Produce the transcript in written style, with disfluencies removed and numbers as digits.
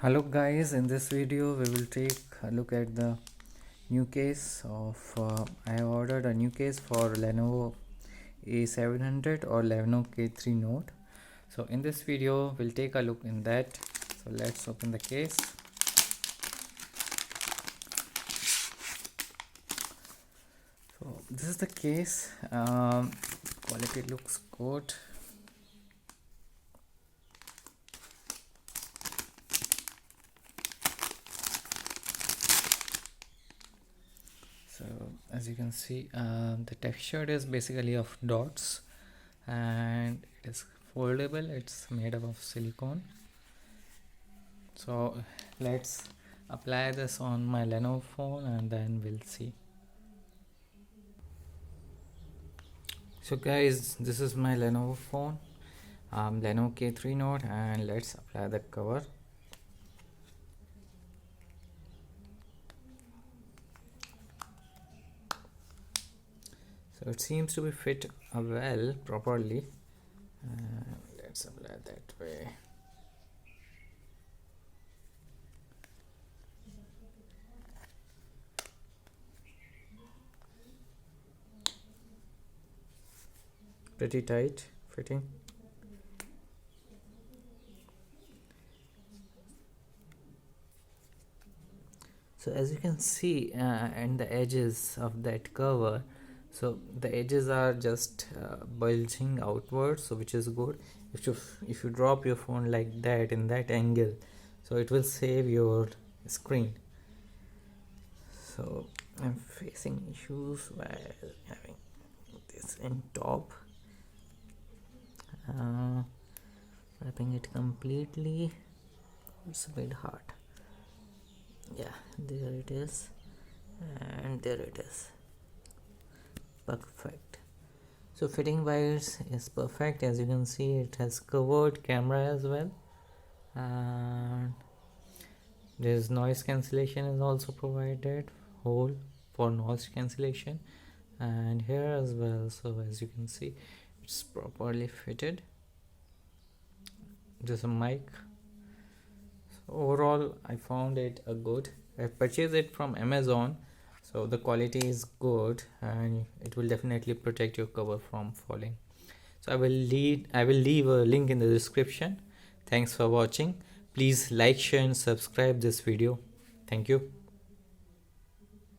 Hello guys, in this video we will take a look at the new case of I have ordered a new case for Lenovo A700 or Lenovo K3 Note. So in this video we'll take a look in that. So let's open the case. So this is the case. Quality looks good. So as you can see, the texture is basically of dots and it is foldable. It's made up of silicone. So let's apply this on my Lenovo phone and then we'll see. So guys, this is my Lenovo phone, Lenovo K3 Note, and let's apply the cover. So it seems to be fit well properly. Let's apply that way. Pretty tight fitting. So as you can see, and the edges of that cover, so the edges are just bulging outwards, so which is good. If you drop your phone like that in that angle, so it will save your screen. So I'm facing issues while having this in top, wrapping it completely. It's a bit hard. Yeah, there it is, and there it is. Perfect. So fitting wise is perfect. As you can see, it has covered camera as well, and there's noise cancellation is also provided, hole for noise cancellation, and here as well. So as you can see, it's properly fitted. There's a mic. So overall I found it a good. I purchased it from Amazon, so the quality is good and it will definitely protect your cover from falling. So I will leave a link in the description. Thanks for watching. Please like, share and subscribe this video. Thank you.